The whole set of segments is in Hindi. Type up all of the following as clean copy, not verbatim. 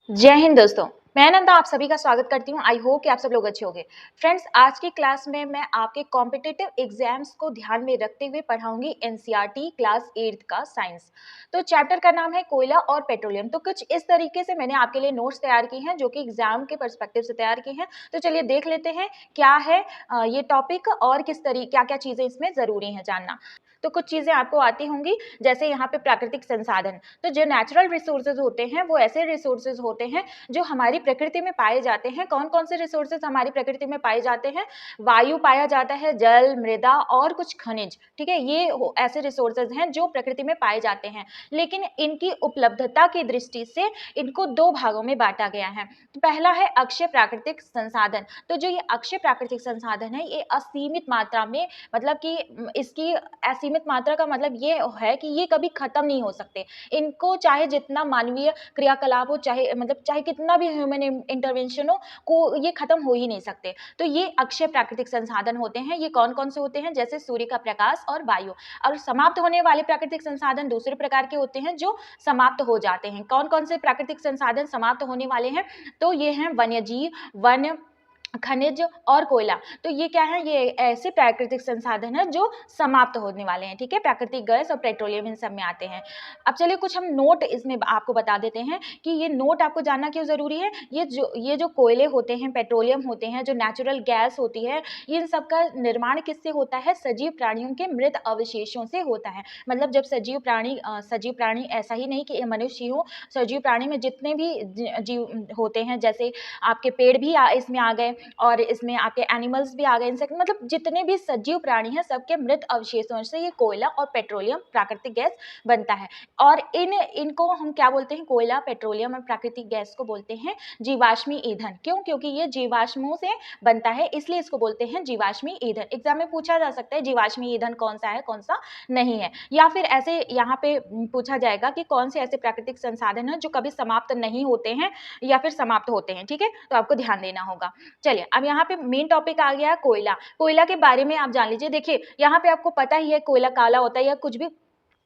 जय हिंद दोस्तों। मैं नंदा आप सभी का स्वागत करती हूँ। आई होप कि आप सब लोग अच्छे होंगे। फ्रेंड्स, आज की क्लास में मैं आपके कॉम्पिटिटिव एग्जाम्स को ध्यान में रखते हुए पढ़ाऊंगी एनसीईआरटी क्लास 8th का साइंस। तो चैप्टर का नाम है कोयला और पेट्रोलियम। तो कुछ इस तरीके से मैंने आपके लिए नोट्स तैयार किए हैं जो कि एग्जाम के पर्सपेक्टिव से तैयार किए हैं। तो चलिए देख लेते हैं क्या है ये टॉपिक और किस तरीके क्या क्या चीजें इसमें जरूरी है जानना। तो कुछ चीजें आपको आती होंगी, जैसे यहाँ पे प्राकृतिक संसाधन। तो जो नेचुरल रिसोर्सेज होते हैं वो ऐसे रिसोर्सेज होते हैं जो हमारी प्रकृति में पाए जाते हैं। कौन कौन से रिसोर्सेज हमारी प्रकृति में पाए जाते हैं? वायु पाया जाता है, जल, मृदा और कुछ खनिज। ठीक है, ये ऐसे रिसोर्सेज हैं जो प्रकृति में पाए जाते हैं, लेकिन इनकी उपलब्धता की दृष्टि से इनको दो भागों में बांटा गया है। तो पहला है अक्षय प्राकृतिक संसाधन। तो जो ये अक्षय प्राकृतिक संसाधन है ये असीमित मात्रा में, मतलब कि इसकी असीमित मात्रा का मतलब ये है कि ये कभी खत्म नहीं हो सकते। इनको चाहे जितना मानवीय क्रियाकलाप हो, चाहे कितना भी ह्यूमन इंटरवेंशन हो, को ये खत्म हो ही नहीं सकते। तो ये अक्षय प्राकृतिक संसाधन होते हैं। ये कौन कौन से होते हैं? जैसे सूर्य का प्रकाश और वायु। और समाप्त होने वाले प्राकृतिक संसाधन दूसरे प्रकार के होते हैं जो समाप्त हो जाते हैं। कौन कौन से प्राकृतिक संसाधन समाप्त होने वाले हैं? तो ये हैं वन्यजीव, वन, खनिज और कोयला। तो ये क्या है? ये ऐसे प्राकृतिक संसाधन है जो समाप्त होने वाले हैं। ठीक है, प्राकृतिक गैस और पेट्रोलियम इन सब में आते हैं। अब चलिए कुछ हम नोट इसमें आपको बता देते हैं कि ये नोट आपको जानना क्यों जरूरी है। ये जो कोयले होते हैं, पेट्रोलियम होते हैं, जो नेचुरल गैस होती है, इन सब का निर्माण किससे होता है? सजीव प्राणियों के मृत अवशेषों से होता है। मतलब जब सजीव प्राणी ऐसा ही नहीं कि मनुष्य ही हो, सजीव प्राणी में जितने भी जीव होते हैं, जैसे आपके पेड़ भी इसमें आ गए और इसमें आपके एनिमल्स भी आ गए, इंसेक्ट, मतलब जितने भी सजीव प्राणी हैं सबके मृत अवशेषों से ये कोयला और पेट्रोलियम प्राकृतिक गैस बनता है। और इनको हम क्या बोलते हैं? कोयला, पेट्रोलियम और प्राकृतिक गैस को बोलते हैं जीवाश्मी ईंधन। क्यों? क्योंकि ये जीवाश्मों से बनता है, इसलिए इसको बोलते हैं जीवाश्मी ईंधन। एग्जाम में पूछा जा सकता है जीवाश्मी ईंधन कौन सा है, कौन सा नहीं है, या फिर ऐसे यहाँ पे पूछा जाएगा कि कौन से ऐसे प्राकृतिक संसाधन है जो कभी समाप्त नहीं होते हैं या फिर समाप्त होते हैं। ठीक है, तो आपको ध्यान देना होगा। चलिए, अब यहाँ पे मेन टॉपिक आ गया कोयला। कोयला के बारे में आप जान लीजिए। देखिए, यहाँ पे आपको पता ही है कोयला काला होता है या कुछ भी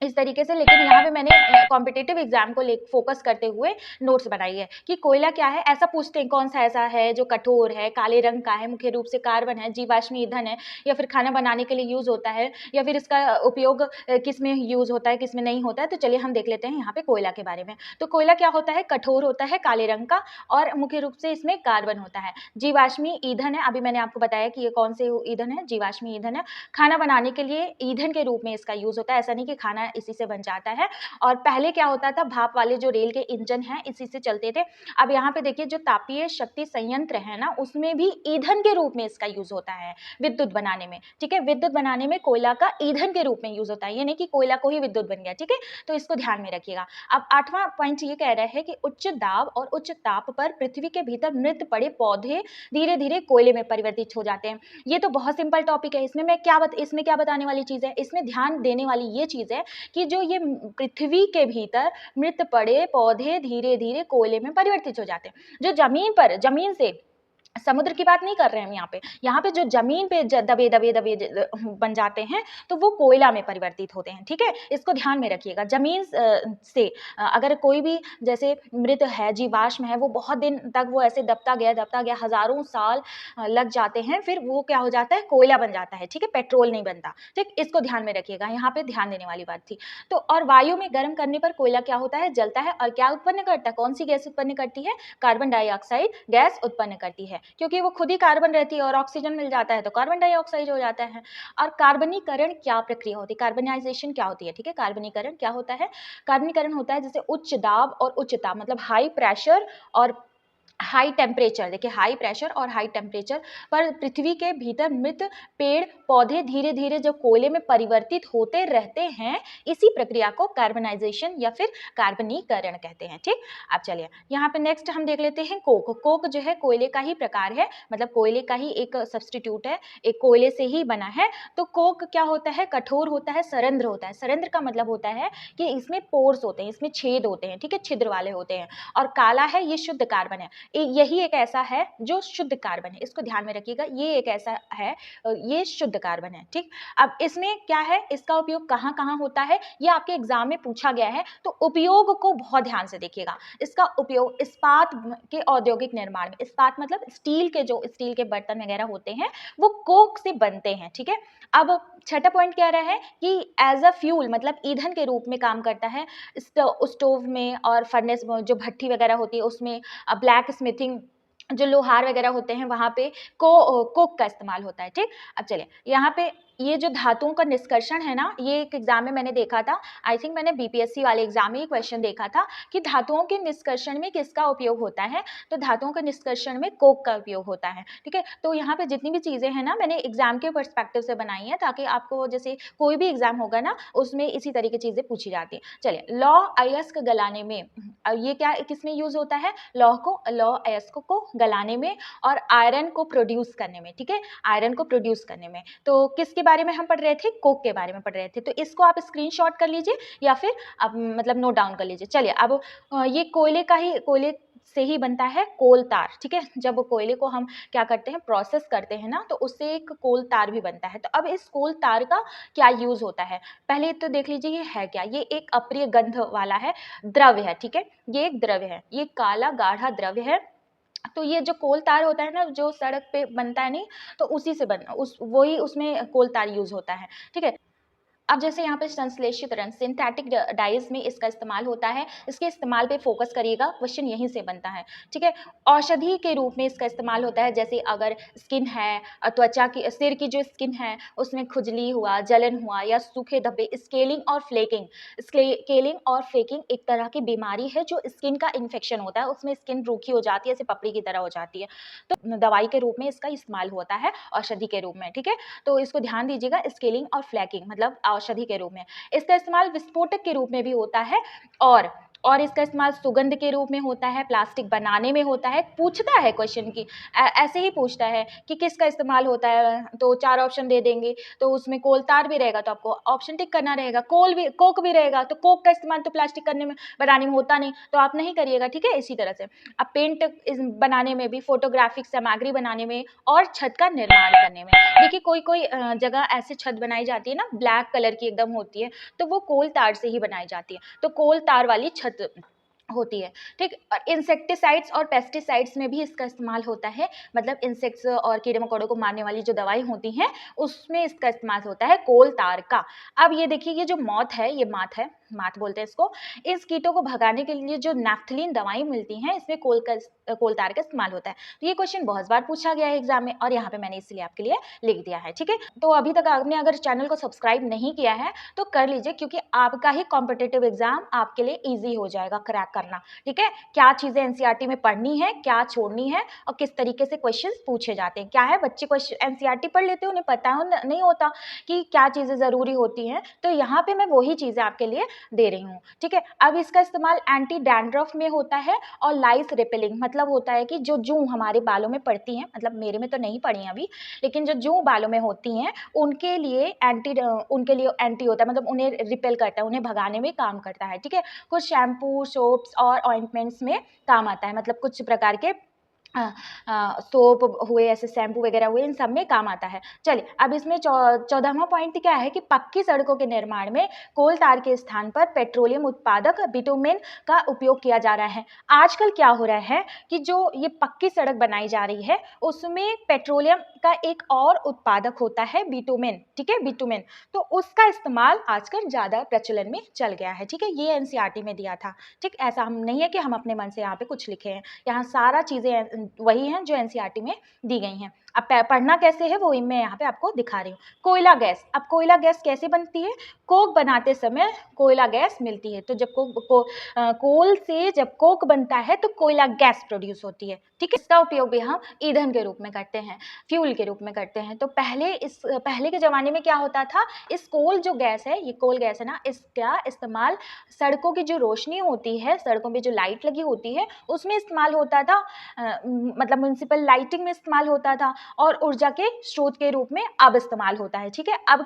इस तरीके से, लेकिन यहाँ पे मैंने कॉम्पिटिटिव एग्जाम को फोकस करते हुए नोट्स बनाई है कि कोयला क्या है। ऐसा पूछते हैं कौन सा ऐसा है जो कठोर है, काले रंग का है, मुख्य रूप से कार्बन है, जीवाश्मी ईंधन है, या फिर खाना बनाने के लिए यूज होता है, या फिर इसका उपयोग किस में यूज होता है, किस में नहीं होता है। तो चलिए हम देख लेते हैं यहाँ पे कोयला के बारे में। तो कोयला क्या होता है? कठोर होता है, काले रंग का, और मुख्य रूप से इसमें कार्बन होता है। जीवाश्मी ईंधन है, अभी मैंने आपको बताया कि ये कौन से ईंधन है, जीवाश्मी ईंधन है। खाना बनाने के लिए ईंधन के रूप में इसका यूज होता है, ऐसा नहीं कि खाना इसी से बन जाता है। और पहले क्या होता था? भाप वाले जो रेल के इंजन हैं इसी से चलते थे। अब यहाँ पे देखिए, जो तापीय शक्ति संयंत्र है ना, उसमें भी ईंधन के रूप में इसका यूज होता है विद्युत बनाने में। ठीक है, विद्युत बनाने में कोयला का ईंधन के रूप में यूज होता है, ये नहीं कि कोयला को ही विद्युत बन गया। ठीक है, तो इसको ध्यान में रखिएगा। अब 8वां पॉइंट ये कह रहा है कि उच्च दाब और उच्च ताप पर पृथ्वी के भीतर मृत पड़े पौधे धीरे धीरे कोयले में परिवर्तित हो जाते हैं। ये तो बहुत सिंपल टॉपिक है। इसमें क्या बताने वाली चीज है? इसमें ध्यान देने वाली ये चीज है कि जो ये पृथ्वी के भीतर मृत पड़े पौधे धीरे धीरे कोयले में परिवर्तित हो जाते हैं। जो जमीन से, समुद्र की बात नहीं कर रहे हैं हम यहाँ पे जो जमीन पे दबे दबे दबे बन जाते हैं, तो वो कोयला में परिवर्तित होते हैं। ठीक है, इसको ध्यान में रखिएगा। जमीन से अगर कोई भी जैसे मृत है, जीवाश्म है, वो बहुत दिन तक वो ऐसे दबता गया, हजारों साल लग जाते हैं, फिर वो क्या हो जाता है? कोयला बन जाता है। ठीक है, पेट्रोल नहीं बनता। ठीक, इसको ध्यान में रखिएगा, यहाँ पे ध्यान देने वाली बात थी। तो और वायु में गर्म करने पर कोयला क्या होता है? जलता है, और क्या उत्पन्न करता है? कौन सी गैस उत्पन्न करती है? कार्बन डाइऑक्साइड गैस उत्पन्न करती है, क्योंकि वो खुद ही कार्बन रहती है और ऑक्सीजन मिल जाता है तो कार्बन डाइऑक्साइड हो जाता है। और कार्बनीकरण क्या प्रक्रिया होती है? कार्बनाइजेशन क्या होती है? ठीक है, कार्बनीकरण क्या होता है? कार्बनीकरण होता है जैसे उच्च दाब और उच्च ताप, मतलब हाई प्रेशर और हाई टेम्परेचर। देखिए, हाई प्रेशर और हाई टेम्परेचर पर पृथ्वी के भीतर मृत पेड़ पौधे धीरे धीरे जो कोयले में परिवर्तित होते रहते हैं, इसी प्रक्रिया को कार्बनाइजेशन या फिर कार्बनीकरण कहते हैं। ठीक, अब चलिए यहाँ पे नेक्स्ट हम देख लेते हैं कोक। कोक जो है कोयले का ही प्रकार है, मतलब कोयले का ही एक सब्सटीट्यूट है, एक कोयले से ही बना है। तो कोक क्या होता है? कठोर होता है, सरंध्र होता है। सरंध्र का मतलब होता है कि इसमें पोर्स होते हैं, इसमें छेद होते हैं। ठीक है, छिद्र वाले होते हैं। और काला है, ये शुद्ध कार्बन है। यही एक ऐसा है जो शुद्ध कार्बन है, इसको ध्यान में रखिएगा, ये एक ऐसा है, ये शुद्ध कार्बन है। ठीक, अब इसमें क्या है, इसका उपयोग कहाँ कहाँ होता है, ये आपके एग्जाम में पूछा गया है, तो उपयोग को बहुत ध्यान से देखिएगा। इसका उपयोग इस्पात के औद्योगिक निर्माण में, इस्पात मतलब स्टील के, जो स्टील के बर्तन वगैरह होते हैं वो कोक से बनते हैं। ठीक है, अब छठा पॉइंट क्या रहा है कि एज अ फ्यूल मतलब ईंधन के रूप में काम करता है स्टोव में और फर्नेस में, जो भट्टी वगैरह होती है उसमें, ब्लैक स्मिथिंग, जो लोहार वगैरह होते हैं वहाँ पे कोक का इस्तेमाल होता है। ठीक, अब चलिए यहाँ पे ये जो धातुओं का निष्कर्षण है ना, ये एक एग्जाम में मैंने देखा था, आई थिंक मैंने बीपीएससी वाले एग्जाम में ये क्वेश्चन देखा था कि धातुओं के निष्कर्षण में किसका उपयोग होता है, तो धातुओं के निष्कर्षण में कोक का उपयोग होता है। ठीक है, तो यहाँ पे जितनी भी चीजें हैं ना मैंने एग्जाम के पर्सपेक्टिव से बनाई है, ताकि आपको जैसे कोई भी एग्जाम होगा ना उसमें इसी तरह की चीजें पूछी जाती है। चलिए, लौ अयस्क गलाने में, ये क्या किसमें यूज होता है, लौ अयस्क को गलाने में और आयरन को प्रोड्यूस करने में। ठीक है, आयरन को प्रोड्यूस करने में, तो किसके बारे में हम पढ़ रहे थे, कोक के बारे में पढ़ रहे थे। तो इसको आप स्क्रीनशॉट कर लीजिए या फिर आप मतलब नोट डाउन कर लीजिए। चलिए, अब ये कोयले से ही बनता है कोल तार। ठीक है, जब कोयले को हम क्या करते हैं, प्रोसेस करते हैं ना, तो उससे एक कोल तार भी बनता है। तो अब इस कोल तार का क्या यूज होता है, पहले तो देख लीजिए ये है क्या, ये एक अप्रिय गंध वाला है, द्रव्य है। ठीक है, ये एक द्रव्य है, ये काला गाढ़ा द्रव्य है। तो ये जो कोल तार होता है ना, जो सड़क पे बनता है नहीं, तो उसी से बन उस वही उसमें कोल तार यूज होता है। ठीक है, अब जैसे यहाँ पे संश्लेषित रंग सिंथेटिक डाइज में इसका इस्तेमाल होता है, इसके इस्तेमाल पे फोकस करिएगा, क्वेश्चन यहीं से बनता है। ठीक है, औषधि के रूप में इसका इस्तेमाल होता है, जैसे अगर स्किन है, त्वचा की, सिर की जो स्किन है उसमें खुजली हुआ, जलन हुआ या सूखे धब्बे, स्केलिंग और फ्लेकिंग एक तरह की बीमारी है जो स्किन का इन्फेक्शन होता है, उसमें स्किन रूखी हो जाती है, जैसे पपड़ी की तरह हो जाती है, तो दवाई के रूप में इसका इस्तेमाल होता है, औषधि के रूप में। ठीक है, तो इसको ध्यान दीजिएगा, स्केलिंग और फ्लैकिंग मतलब औषधि के रूप में। इसका इस्तेमाल विस्फोटक के रूप में भी होता है, और इसका इस्तेमाल सुगंध के रूप में होता है, प्लास्टिक बनाने में होता है। पूछता है क्वेश्चन की ऐसे ही पूछता है कि किसका इस्तेमाल होता है, तो 4 ऑप्शन दे देंगे, तो उसमें कोल तार भी रहेगा तो आपको ऑप्शन टिक करना रहेगा, कोक भी रहेगा, तो कोक का इस्तेमाल तो प्लास्टिक बनाने में होता नहीं, तो आप नहीं करिएगा। ठीक है, इसी तरह से अब पेंट बनाने में भी, फोटोग्राफिक सामग्री बनाने में और छत का निर्माण करने में। देखिए कोई जगह ऐसे छत बनाई जाती है ना, ब्लैक कलर की एकदम होती है, तो वो कोल तार से ही बनाई जाती है, तो कोल तार वाली छत होती है। ठीक, और इंसेक्टिसाइड्स और पेस्टिसाइड्स में भी इसका इस्तेमाल होता है, मतलब इंसेक्ट्स और कीड़े मकोड़ों को मारने वाली जो दवाई होती हैं उसमें इसका इस्तेमाल होता है कोल तार का। अब ये देखिए, ये जो मौत है, ये मात बोलते हैं इसको, इस कीटों को भगाने के लिए जो नैफ्थलीन दवाई मिलती हैं इसमें कोल तार का इस्तेमाल होता है। तो ये क्वेश्चन बहुत बार पूछा गया है एग्जाम में, और यहाँ पे मैंने इसलिए आपके लिए लिख दिया है। ठीक है, तो अभी तक आपने अगर चैनल को सब्सक्राइब नहीं किया है तो कर लीजिए, क्योंकि आपका ही कॉम्पिटिटिव एग्जाम आपके लिए ईजी हो जाएगा क्रैक करना। ठीक है, क्या चीजें एनसीईआरटी में पढ़नी है, क्या छोड़नी है, और किस तरीके से क्वेश्चंस पूछे जाते हैं। क्या है, बच्चे क्वेश्चन एनसीईआरटी पढ़ लेते हैं, उन्हें पता नहीं होता कि क्या चीजें जरूरी होती हैं, तो यहाँ पे मैं वही चीजें आपके लिए दे रही हूँ। ठीक है, अब इसका इस्तेमाल एंटी डैंड्रफ में होता है और लाइस रिपेलिंग, मतलब होता है कि जो जूं हमारे बालों में पड़ती हैं, मतलब मेरे में तो नहीं पड़ी अभी, लेकिन जो जूं बालों में होती हैं उनके लिए एंटी होता है, मतलब उन्हें रिपेल करता है, उन्हें भगाने में काम करता है। ठीक है, कुछ शैम्पू, सोप्स और ऑइंटमेंट्स में काम आता है, मतलब कुछ प्रकार के सोप हुए, ऐसे शैम्पू वगैरह हुए, इन सब में काम आता है। चलिए, अब इसमें 14वां पॉइंट क्या है कि पक्की सड़कों के निर्माण में कोल तार के स्थान पर पेट्रोलियम उत्पादक बिटुमेन का उपयोग किया जा रहा है। आजकल क्या हो रहा है कि जो ये पक्की सड़क बनाई जा रही है उसमें पेट्रोलियम का एक और उत्पादक होता है, बिटुमेन। ठीक है, बिटुमेन, तो उसका इस्तेमाल आजकल ज्यादा प्रचलन में चल गया है। ठीक है, ये एनसीईआरटी में दिया था। ठीक, ऐसा हम नहीं है कि हम अपने मन से यहाँ पे कुछ लिखे हैं, यहाँ सारा चीजें वही हैं जो एनसीईआरटी में दी गई हैं। अब पढ़ना कैसे है वो मैं यहाँ पे आपको दिखा रही हूँ। कोयला गैस, अब कोयला गैस कैसे बनती है, कोक बनाते समय कोयला गैस मिलती है, तो जब कोल से जब कोक बनता है तो कोयला गैस प्रोड्यूस होती है। ठीक है, इसका उपयोग भी हम ईंधन के रूप में करते हैं, फ्यूल के रूप में करते हैं। तो पहले के जमाने में क्या होता था, इस कोल जो गैस है, ये कोल गैस है ना, इसका इस्तेमाल सड़कों की जो रोशनी होती है, सड़कों पे जो लाइट लगी होती है उसमें इस्तेमाल होता था। मतलब म्युनिसिपल लाइटिंग में इस्तेमाल होता था और ऊर्जा के स्रोत के रूप में अब इस्तेमाल होता है। ठीक है, अब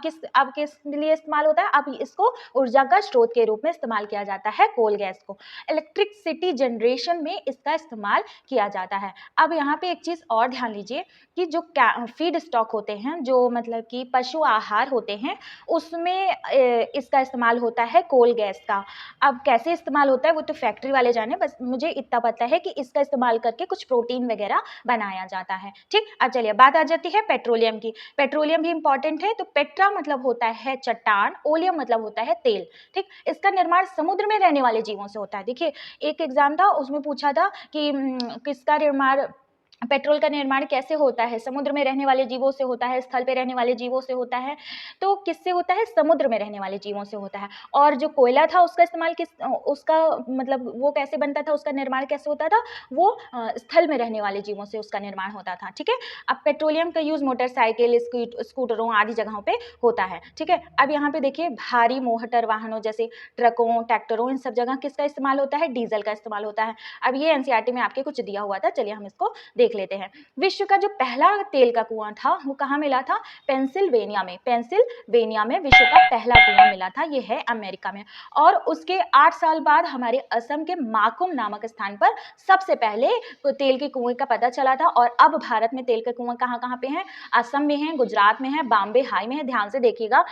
किस लिए इस्तेमाल होता है? अब इसको ऊर्जा का स्रोत के रूप में इस्तेमाल किया जाता है, कोल गैस को। इलेक्ट्रिसिटी जनरेशन में इसका इस्तेमाल किया जाता है। अब यहाँ पे एक चीज और ध्यान लीजिए कि जो फीड स्टॉक होते हैं, जो मतलब कि पशु आहार होते हैं, उसमें इसका इस्तेमाल होता है कोल गैस का। अब कैसे इस्तेमाल होता है वो तो फैक्ट्री वाले जाने, बस मुझे इतना पता है कि इसका इस्तेमाल करके कुछ प्रोटीन वगैरह बनाया जाता है। ठीक, अब चलिए बात आ जाती है पेट्रोलियम की। पेट्रोलियम भी इंपॉर्टेंट है। तो पेट्रा मतलब होता है चट्टान, ओलियम मतलब होता है तेल। ठीक, इसका निर्माण समुद्र में रहने वाले जीवों से होता है। देखिए, एक एग्जाम था, उसमें पूछा था कि किसका निर्माण, पेट्रोल का निर्माण कैसे होता है? समुद्र में रहने वाले जीवों से होता है, स्थल पे रहने वाले जीवों से होता है। तो किससे होता है? समुद्र में रहने वाले जीवों से होता है। और जो कोयला था उसका इस्तेमाल उसका मतलब वो कैसे बनता था, उसका निर्माण कैसे होता था? वो स्थल में रहने वाले जीवों से उसका निर्माण होता था। ठीक है, अब पेट्रोलियम का यूज मोटरसाइकिल, स्कूटरों आदि जगहों पे होता है। ठीक है, अब यहाँ पे देखिए, भारी मोटर वाहनों जैसे ट्रकों, ट्रैक्टरों, इन सब जगह किसका इस्तेमाल होता है? डीजल का इस्तेमाल होता है। अब ये एनसीईआरटी में आपके कुछ दिया हुआ था, चलिए हम इसको देख लेते हैं। विश्व का जो पहला तेल का कुआं था वो कहाँ मिला था? पेंसिल्वेनिया में। पेंसिल्वेनिया में विश्व का पहला कुआं मिला था, ये है अमेरिका में। और उसके 8 साल बाद हमारे असम के माकुम नामक स्थान पर सबसे पहले तेल के कुएं का पता चला था। और अब भारत में तेल के कुएं कहाँ कहाँ पे हैं? असम में है, गुजरात में है, बॉम्बे हाई में है। ध्यान से देखिएगा,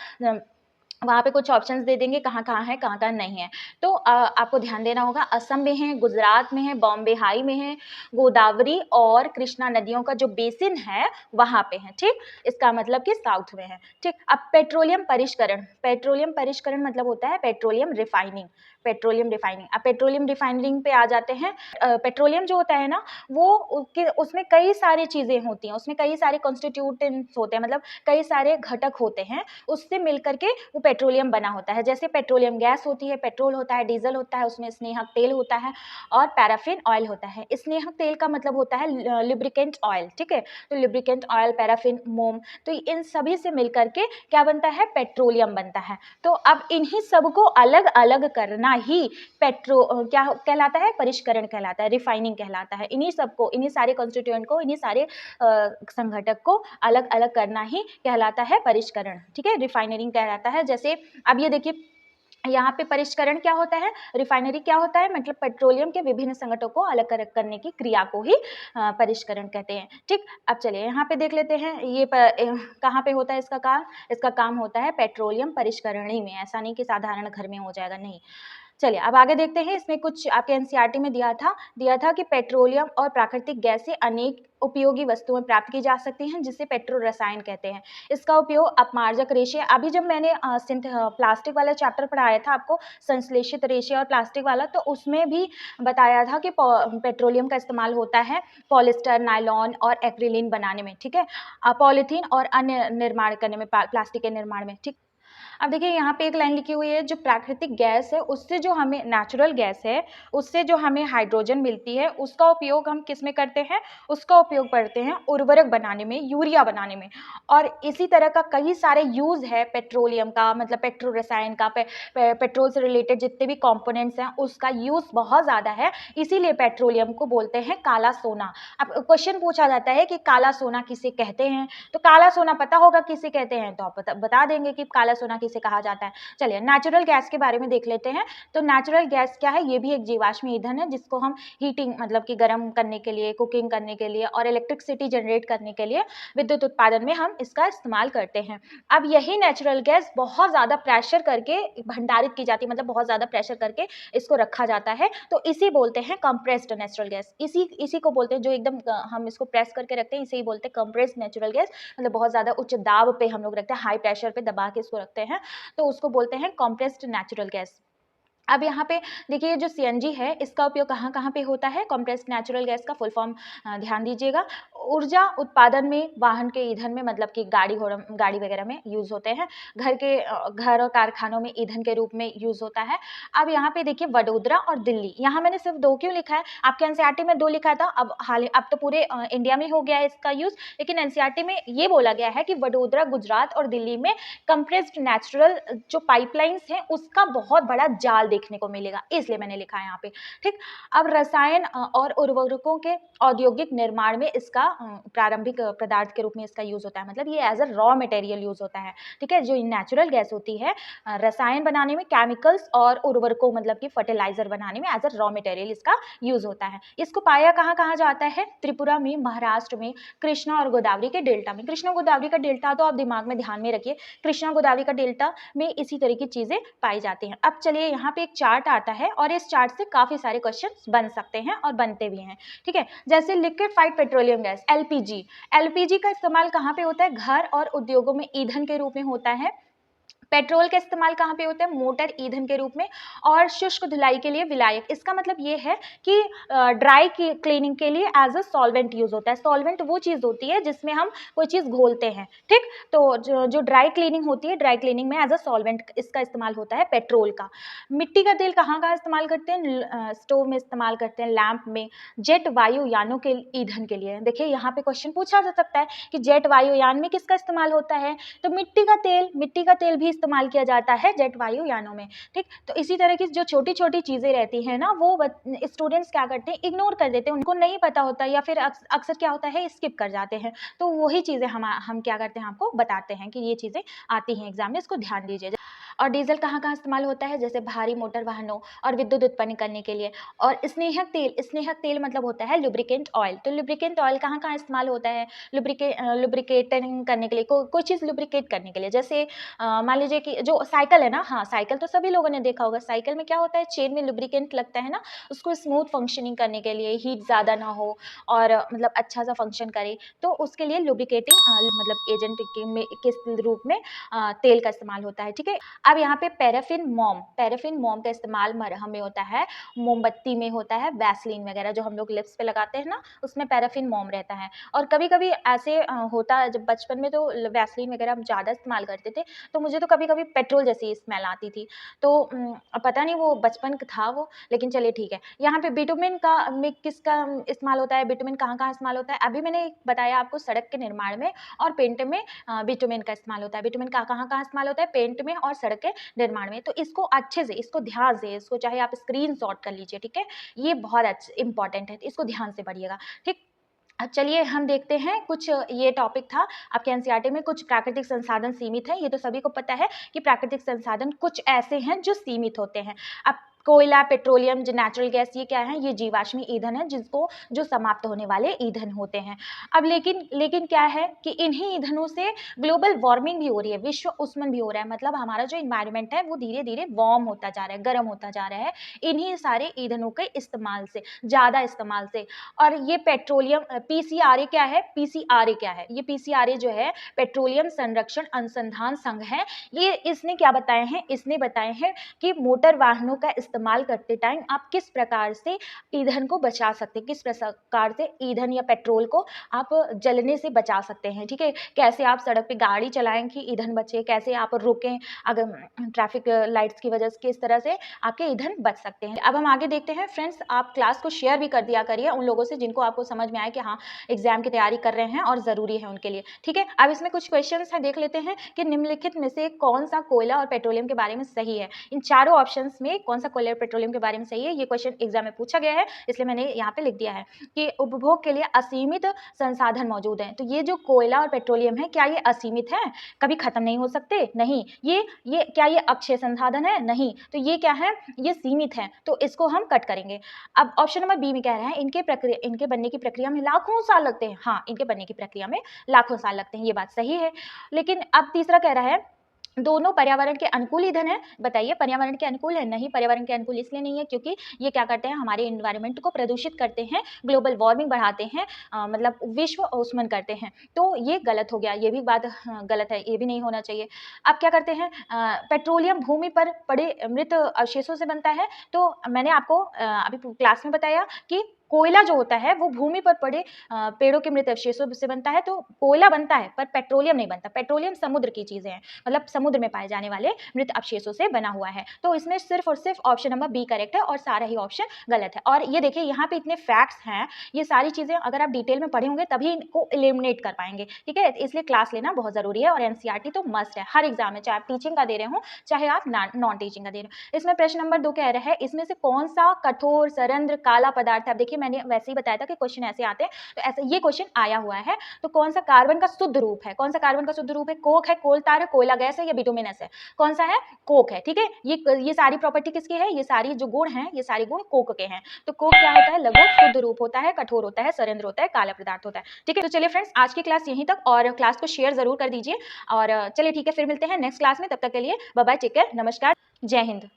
वहाँ पे कुछ ऑप्शंस दे देंगे कहाँ कहाँ है, कहाँ कहाँ नहीं है। तो आपको ध्यान देना होगा, असम में है, गुजरात में है, बॉम्बे हाई में है, गोदावरी और कृष्णा नदियों का जो बेसिन है वहाँ पे है। ठीक, इसका मतलब कि साउथ में है। ठीक, अब पेट्रोलियम परिष्करण मतलब होता है पेट्रोलियम रिफाइनिंग। अब पेट्रोलियम रिफाइनिंग पे आ जाते हैं। पेट्रोलियम जो होता है ना, वो उसमें कई सारी चीजें होती हैं, उसमें कई सारे कॉन्स्टिट्यूटेंट्स होते हैं, मतलब कई सारे घटक होते हैं, उससे मिलकर के वो पेट्रोलियम बना होता है। जैसे पेट्रोलियम गैस होती है, पेट्रोल होता है, डीजल होता है, उसमें स्नेहक तेल होता है और पैराफिन ऑयल होता है। स्नेहक तेल का मतलब होता है लुब्रिकेंट ऑयल। ठीक है, तो लुब्रिकेंट ऑयल, पैराफिन, मोम, तो इन सभी से मिलकर के क्या बनता है? पेट्रोलियम बनता है। तो अब इन्हीं सबको अलग अलग करना ही क्या कहलाता है? परिष्करण कहलाता है, रिफाइनिंग कहलाता है। इन्हीं सबको, इन्हीं सारे कॉन्स्टिट्यूएंट को, इन्हीं सारे संघटक को अलग अलग करना ही कहलाता है परिष्करण। ठीक है, रिफाइनरिंग कहलाता है। जैसे अब ये देखिए, यहाँ पे परिष्करण क्या होता है, रिफाइनरी क्या होता है, मतलब पेट्रोलियम के विभिन्न संगठनों को अलग अलग करने की क्रिया को ही परिष्करण कहते हैं। ठीक, अब चलिए यहाँ पे देख लेते हैं, ये कहाँ पे होता है इसका काम होता है पेट्रोलियम परिष्करणी में। ऐसा नहीं कि साधारण घर में हो जाएगा, नहीं। चलिए अब आगे देखते हैं, इसमें कुछ आपके एनसीईआरटी में दिया था कि पेट्रोलियम और प्राकृतिक गैस से अनेक उपयोगी वस्तुएं प्राप्त की जा सकती हैं, जिसे पेट्रो रसायन कहते हैं। इसका उपयोग अपमार्जक रेशे, अभी जब मैंने प्लास्टिक वाला चैप्टर पढ़ाया था आपको, संश्लेषित रेशे और प्लास्टिक वाला, तो उसमें भी बताया था कि पेट्रोलियम का इस्तेमाल होता है पॉलिस्टर, नायलॉन और एक्रिलिन बनाने में। ठीक है, पॉलीथीन और अन्य निर्माण करने में, प्लास्टिक के निर्माण में। ठीक, अब देखिए यहाँ पे एक लाइन लिखी हुई है, जो प्राकृतिक गैस है उससे जो हमें, नेचुरल गैस है उससे जो हमें हाइड्रोजन मिलती है, उसका उपयोग हम किस में करते हैं? उसका उपयोग करते हैं उर्वरक बनाने में, यूरिया बनाने में। और इसी तरह का कई सारे यूज है पेट्रोलियम का, मतलब पेट्रो रसायन का, पेट्रोल से रिलेटेड जितने भी कंपोनेंट्स हैं उसका यूज बहुत ज्यादा है। इसीलिए पेट्रोलियम को बोलते हैं काला सोना। अब क्वेश्चन पूछा जाता है कि काला सोना किसे कहते हैं, तो काला सोना पता होगा किसे कहते हैं, तो आप बता देंगे कि काला सोना किसे कहा जाता है। चलिए नेचुरल गैस के बारे में देख लेते हैं। तो नेचुरल गैस क्या है? ये भी एक जीवाश्म ईंधन है, जिसको हम हीटिंग मतलब कि गर्म करने के लिए, कुकिंग करने के लिए और इलेक्ट्रिसिटी जनरेट करने के लिए, विद्युत उत्पादन में हम इसका इस्तेमाल करते हैं। अब यही नेचुरल गैस बहुत ज्यादा प्रेशर करके भंडारित की जाती है, मतलब बहुत ज्यादा प्रेशर करके इसको रखा जाता है, तो इसी बोलते हैं कंप्रेस्ड नेचुरल गैस। इसी को बोलते हैं, जो एकदम हम इसको प्रेस करके रखते हैं, इसे ही बोलते हैं कंप्रेस्ड नेचुरल गैस। मतलब बहुत ज्यादा उच्च दाब पे हम लोग रखते हैं, हाई प्रेशर पे दबा के इसको रखते हैं, तो उसको बोलते हैं कंप्रेस्ड नेचुरल गैस। अब यहाँ पे देखिए, जो सीएनजी है इसका उपयोग कहाँ कहाँ पे होता है? कंप्रेस्ड नेचुरल गैस का फुल फॉर्म ध्यान दीजिएगा। ऊर्जा उत्पादन में, वाहन के ईंधन में, मतलब कि गाड़ी वगैरह में यूज होते हैं। घर और कारखानों में ईंधन के रूप में यूज होता है। अब यहाँ पे देखिए, वडोदरा और दिल्ली, यहाँ मैंने सिर्फ 2 क्यों लिखा है? आपके एनसीईआरटी में 2 लिखा था, अब तो पूरे इंडिया में हो गया है इसका यूज, लेकिन एनसीईआरटी में ये बोला गया है कि वडोदरा, गुजरात और दिल्ली में कंप्रेस्ड नेचुरल जो पाइपलाइंस हैं उसका बहुत बड़ा जाल देखने को मिलेगा, इसलिए मैंने लिखा है यहाँ पे। ठीक, अब रसायन और उर्वरकों के औद्योगिक निर्माण में इसका प्रारंभिक पदार्थ के रूप में इसका यूज होता है, मतलब ये as a raw material use होता है। ठीक है, जो नेचुरल गैस होती है रसायन बनाने में, केमिकल्स और उर्वरकों मतलब कि फर्टिलाइजर बनाने में एज अ रॉ मटेरियल इसका यूज होता है। इसको पाया कहाँ कहाँ जाता है? त्रिपुरा में, महाराष्ट्र में, कृष्णा और गोदावरी के डेल्टा में। कृष्णा गोदावरी का डेल्टा तो आप दिमाग में ध्यान में रखिए, कृष्णा गोदावरी का डेल्टा में इसी तरह की चीजें पाई जाती हैं। अब चलिए यहाँ पे एक चार्ट आता है और इस चार्ट से काफी सारे क्वेश्चन बन सकते हैं और बनते भी हैं। ठीक है, जैसे liquefied petroleum gas LPG, LPG का इस्तेमाल कहाँ पे होता है? घर और उद्योगों में ईंधन के रूप में होता है। पेट्रोल का इस्तेमाल कहाँ पे होता है? मोटर ईंधन के रूप में। और शुष्क धुलाई के लिए विलायक, इसका मतलब ये है कि ड्राई क्लीनिंग के लिए एज अ सॉल्वेंट यूज होता है। सॉल्वेंट वो चीज होती है जिसमें हम कोई चीज घोलते हैं। ठीक, तो जो ड्राई क्लीनिंग होती है, ड्राई क्लीनिंग में एज अ सॉल्वेंट इसका इस्तेमाल होता है पेट्रोल का। मिट्टी का तेल कहाँ कहाँ इस्तेमाल करते हैं? स्टोव में इस्तेमाल करते हैं, लैंप में, जेट वायुयानों के ईंधन के लिए। देखिए यहाँ पे क्वेश्चन पूछा जा सकता है कि जेट वायुयान में किसका इस्तेमाल होता है? तो मिट्टी का तेल भी इस्तेमाल किया जाता है जेट वायुयानों में। ठीक, तो इसी तरह की जो छोटी छोटी चीजें रहती हैं ना, वो स्टूडेंट्स क्या करते हैं? इग्नोर कर देते हैं, उनको नहीं पता होता या फिर अक्सर क्या होता है, स्किप कर जाते हैं। तो वही चीजें हम क्या करते हैं, आपको बताते हैं कि ये चीजें आती हैं एग्जाम में, इसको ध्यान दीजिए। और डीजल कहाँ कहाँ इस्तेमाल होता है? जैसे भारी मोटर वाहनों और विद्युत उत्पन्न करने के लिए। और स्नेहक तेल मतलब होता है लुब्रिकेंट ऑयल। तो लुब्रिकेंट ऑयल कहाँ कहाँ इस्तेमाल होता है? लुब्रिकेटिंग करने के लिए, कोई चीज़ लुब्रिकेट करने के लिए। जैसे मान लीजिए कि जो साइकिल है ना, हाँ साइकिल तो सभी लोगों ने देखा होगा, साइकिल में क्या होता है, चेन में लुब्रिकेंट लगता है ना, उसको स्मूथ फंक्शनिंग करने के लिए, हीट ज़्यादा ना हो और मतलब अच्छा सा फंक्शन करे, तो उसके लिए लुब्रिकेटिंग मतलब एजेंट किस रूप में तेल का इस्तेमाल होता है। ठीक है, अब यहाँ पे पैराफिन मोम का इस्तेमाल मरहम में होता है, मोमबत्ती में होता है, वैसलीन वगैरह जो हम लोग लिप्स पे लगाते हैं ना, उसमें पैराफिन मोम रहता है। और कभी कभी ऐसे होता है, जब बचपन में तो वैसलीन वगैरह हम ज़्यादा इस्तेमाल करते थे, तो मुझे तो कभी कभी पेट्रोल जैसी स्मेल आती थी। तो पता नहीं वो बचपन था वो, लेकिन चलिए ठीक है। यहाँ पे बिटुमिन का में किसका इस्तेमाल होता है? बिटुमिन कहाँ कहाँ इस्तेमाल होता है? अभी मैंने बताया आपको, सड़क के निर्माण में और पेंट में बिटुमिन का इस्तेमाल होता है। बिटुमिन का कहाँ कहाँ इस्तेमाल होता है? पेंट में और सड़क के निर्माण में। तो इसको अच्छे से, इसको ध्यान से, इसको चाहे आप स्क्रीनशॉट कर लीजिए। ठीक है, ये बहुत अच्छा इंपॉर्टेंट है, इसको ध्यान से पढ़िएगा। ठीक, अब चलिए हम देखते हैं कुछ, ये टॉपिक था आपके एनसीईआरटी में, कुछ प्राकृतिक संसाधन सीमित है। ये तो सभी को पता है कि प्राकृतिक संसाधन कुछ ऐसे हैं जो सीमित होते हैं। अब कोयला, पेट्रोलियम, जो नेचुरल गैस, ये क्या है? ये जीवाश्मी ईंधन है, जिसको जो समाप्त होने वाले ईंधन होते हैं। अब लेकिन क्या है कि इन्हीं ईंधनों से ग्लोबल वार्मिंग भी हो रही है, विश्व उष्मन भी हो रहा है। मतलब हमारा जो इन्वायरमेंट है वो धीरे धीरे वार्म होता जा रहा है, गर्म होता जा रहा है, इन्हीं सारे ईंधनों के इस्तेमाल से, ज्यादा इस्तेमाल से। और ये पेट्रोलियम पीसीआरए क्या है? पीसीआरए क्या है? ये पीसीआरए जो है, पेट्रोलियम संरक्षण अनुसंधान संघ है। ये इसने क्या बताए हैं? इसने बताए हैं कि मोटर वाहनों का इस्तेमाल करते टाइम आप किस प्रकार से ईंधन को बचा सकते हैं, किस प्रकार से ईंधन या पेट्रोल को आप जलने से बचा सकते हैं। ठीक है, कैसे आप सड़क पे गाड़ी चलाएं कि ईंधन बचे, कैसे आप रुकें अगर ट्रैफिक लाइट्स की वजह से, किस तरह से आपके ईंधन बच सकते हैं। अब हम आगे देखते हैं। फ्रेंड्स, आप क्लास को शेयर भी कर दिया करिए उन लोगों से जिनको आपको समझ में आए कि हाँ एग्जाम की तैयारी कर रहे हैं और जरूरी है उनके लिए। ठीक है, अब इसमें कुछ क्वेश्चंस हैं, देख लेते हैं कि निम्नलिखित में से कौन सा कोयला और पेट्रोलियम के बारे में सही है। इन चारों ऑप्शंस में कौन सा कोयला और पेट्रोलियम के बारे में सही है? ये क्वेश्चन एग्जाम में पूछा गया है, इसलिए मैंने यहाँ पे लिख दिया है कि उपभोग के लिए असीमित संसाधन मौजूद हैं। तो ये जो कोयला और पेट्रोलियम है, क्या ये असीमित है? कभी खत्म नहीं हो सकते? नहीं। ये क्या ये अक्षय संसाधन है? नहीं। तो ये क्या है? ये सीमित है, तो इसको हम कट करेंगे। अब ऑप्शन नंबर बी में कह रहे हैं इनके बनने की प्रक्रिया में लाखों साल लगते हैं। हाँ, इनके बनने की प्रक्रिया में लाखों साल लगते हैं, ये बात सही है। लेकिन अब तीसरा कह रहा है दोनों पर्यावरण के अनुकूल ईंधन है। बताइए, पर्यावरण के अनुकूल है? नहीं, पर्यावरण के अनुकूल इसलिए नहीं है क्योंकि ये क्या करते हैं, हमारे एनवायरनमेंट को प्रदूषित करते हैं, ग्लोबल वार्मिंग बढ़ाते हैं, मतलब विश्व उष्मन करते हैं। तो ये गलत हो गया, ये भी बात गलत है, ये भी नहीं होना चाहिए। अब क्या करते हैं, पेट्रोलियम भूमि पर पड़े मृत अवशेषों से बनता है। तो मैंने आपको अभी क्लास में बताया कि कोयला जो होता है वो भूमि पर पड़े पेड़ों के मृत अवशेषों से बनता है, तो कोयला बनता है पर पेट्रोलियम नहीं बनता। पेट्रोलियम समुद्र की चीजें हैं, मतलब समुद्र में पाए जाने वाले मृत अवशेषों से बना हुआ है। तो इसमें सिर्फ और सिर्फ ऑप्शन नंबर बी करेक्ट है और सारा ही ऑप्शन गलत है। और ये देखिए यहाँ पे इतने फैक्ट्स हैं, ये सारी चीजें अगर आप डिटेल में पढ़े होंगे तभी इनको एलिमिनेट कर पाएंगे, ठीक है। इसलिए क्लास लेना बहुत जरूरी है और एनसीईआरटी तो मस्ट है हर एग्जाम में, चाहे आप टीचिंग का दे रहे हो चाहे आप नॉन टीचिंग का दे रहे हो। इसमें प्रश्न नंबर 2 कह रहा है इसमें से कौन सा कठोर सरंध्र काला पदार्थ है। अब देखिए मैंने वैसे ही बताया था कि क्वेश्चन ऐसे आते हैं, तो ऐसे ये क्वेश्चन आया हुआ है। तो कौन सा कार्बन का शुद्ध रूप है, कौन सा कार्बन का शुद्ध रूप है, कोक है, कोल तार है, कोयला गैस है या बिटुमिनस है, कौन सा है, कोक है, ठीक है। ये सारी प्रॉपर्टी किसकी है, ये सारी जो गुण हैं ये सारे गुण कोक के हैं। तो कोक क्या होता है, लगभग शुद्ध रूप होता है, कठोर होता है, सरंध्र होता है, काला पदार्थ होता है, ठीक है। तो चलिए फ्रेंड्स आज की क्लास यहीं तक, और क्लास को शेयर जरूर कर दीजिए। और चलिए ठीक है, फिर मिलते हैं नेक्स्ट क्लास में, तब तक के लिए बाय बाय, टेक केयर, नमस्कार, जय हिंद।